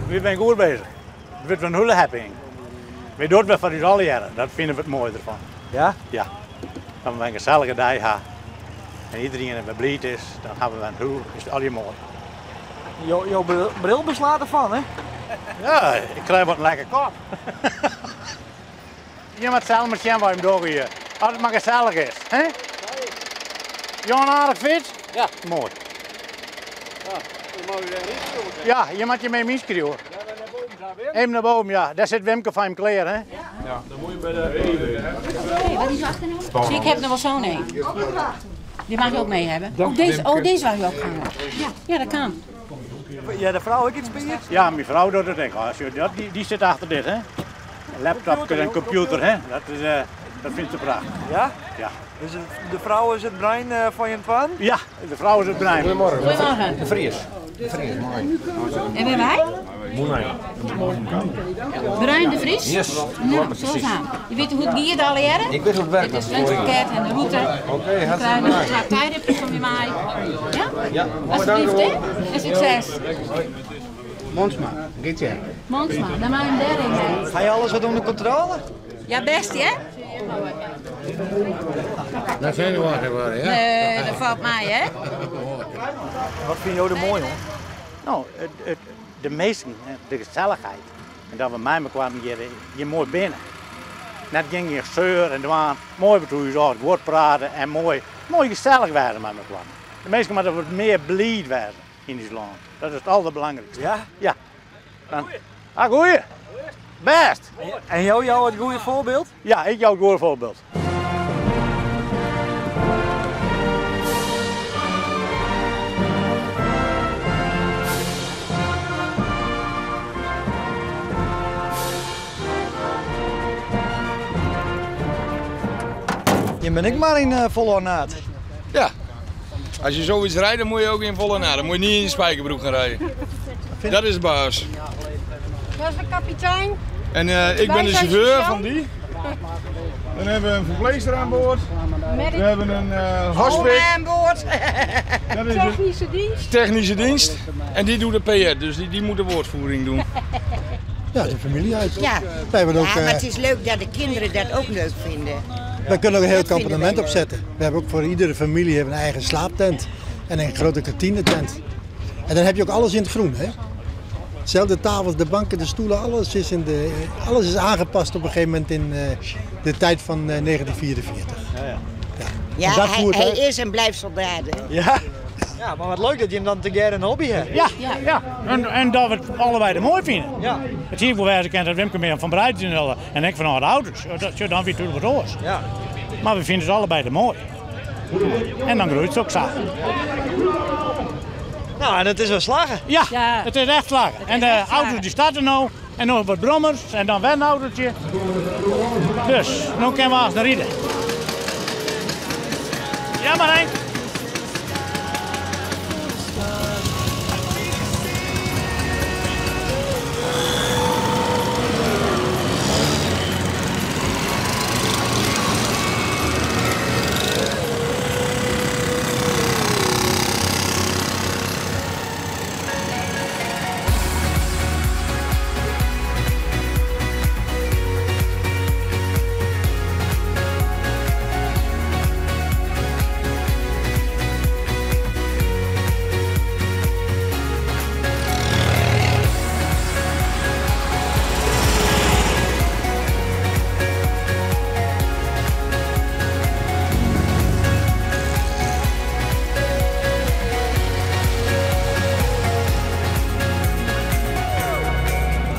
we zijn goed bezig. Het wordt een hele happening. We doen het wel voor ons alle jaren, dat vinden we het mooie ervan. Ja? Ja. Dan we een gezellige dag hebben en iedereen er blij is, dan hebben we een hoe, is het alle mooi. Jouw bril beslaat ervan, hè? Ja, ik krijg wat een lekker kop. Je moet zelf maar zien waar je hem door hier. Als het maar gezellig is. Hè? Je een aardig fiets? Ja. Mooi. Ja, dan mag je er niet doen. Ja, je moet je mee miskeren hoor. Even naar boven, ja. Daar zit Wimke van hem klaar, hè? Ja, dan moet je bij de Wat is achternaam? Zie, ik heb er wel zo'n een. Die mag je ook mee hebben. Deze wou je ook gaan. Ja, dat kan. Ja, de vrouw ook iets bij je? Ja, mijn vrouw doet het denk ik. Die zit achter dit, hè? Een laptop en een computer, hè? Dat vindt ze prachtig. Ja? Ja. Dus de vrouw is het brein van je plan? Ja, de vrouw is het brein. Goedemorgen. De Vries. De Vries, mooi. En bij mij? Mooi. Bruin de Vries? Yes. Nou, zo gaan. Je weet hoe het gaat alle jaren? Ik weet hoe het werkt. Het is lunchpakket en de route. Oké, hartstikke Bruin, bedankt. een tijdripje van je mij. Ja? Ja, Alsjeblieft, hè? En succes. Monsma, Gietje. Mansma, dan maak je hem daarin mee. Ga je alles wat onder controle? Ja, best, hè? Dat zijn we wakker worden, ja? Nee, dat valt mij, hè? Wat vind je er mooi, hoor? Nou, de meesten, de gezelligheid. En dat we mij kwamen hier mooi binnen. Net ging je zeur en waren mooi met hoe je woord praten en mooi gezellig werden met elkaar. De meesten moeten wat meer blij werden in dit land. Dat is het allerbelangrijkste. Ja? Ja. Goeie. Best. En jou het goede voorbeeld? Ja, ik jou het goede voorbeeld. Je bent ik maar in volle ornaat. Ja. Als je zoiets rijdt, dan moet je ook in volle naad. Dan moet je niet in je spijkerbroek gaan rijden. Dat is de baas. Dat is de kapitein. En ik ben de chauffeur van die. Dan hebben we een verpleegster aan boord. We hebben een hospik. aan boord. Dat is Technische een dienst. technische dienst. En die doet de PR, dus die moet de woordvoering doen. Ja, de familie uit. Ja. Wij, hebben ook, Ja, maar het is leuk dat de kinderen dat ook leuk vinden. wij kunnen ook een heel dat vinden kampement wij opzetten. We hebben ook voor iedere familie hebben een eigen slaaptent en een grote kantinetent. En dan heb je ook alles in het groen. Hè? Zelfde tafels, de banken, de stoelen, alles is aangepast op een gegeven moment in de tijd van 1944. Ja, dat voert hij uit. is en blijft soldaat. Hè? Ja? Ja, maar wat leuk dat je hem dan together een hobby hebt. Ja. En dat we het allebei de mooi vinden. Ja. Het hier voor wij kent dat Wimke meer van bereid is en ik van de auto's. Dat is dan weer natuurlijk wat oors. Ja. Maar we vinden het allebei de mooi. En dan groeit het ook samen. Nou, en het is wel slagen. Ja, Ja. het is echt slagen. En de echt slagen. auto's die starten nou. En nog wat brommers en dan weer een autootje. Dus, nu kunnen we als naar rijden. Ja maar Henk.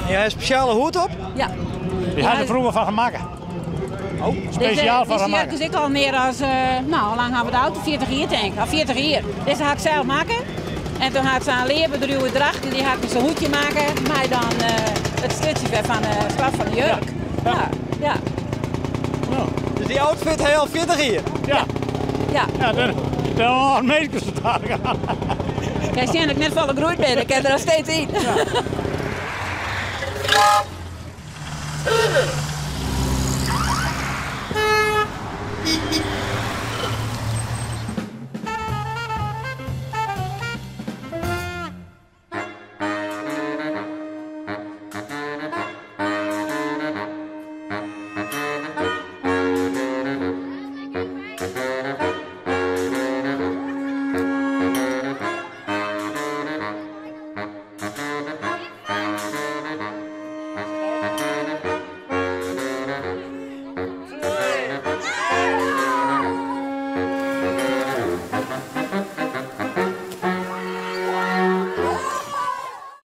Jij hebt een speciale hoed op? Ja. Die hadden er vroeger van gemaakt. Oh, speciaal van Deze gemaakt. dus ik al meer als, nou, hoe lang hebben we de auto? 40 jaar denk ik. Al 40 jaar. Deze ga ik zelf maken. En toen had ze een leerbedruwe dracht en die had ik zo'n hoedje maken. Maar dan het stukje van de straf van de jurk. Ja. Dus die outfit heb je al 40 jaar? Ja. Ja. Ja, dan had meesters te gaan. Kijk, zie dat ik net van de groeit ben. Ik heb er nog steeds in. Ja.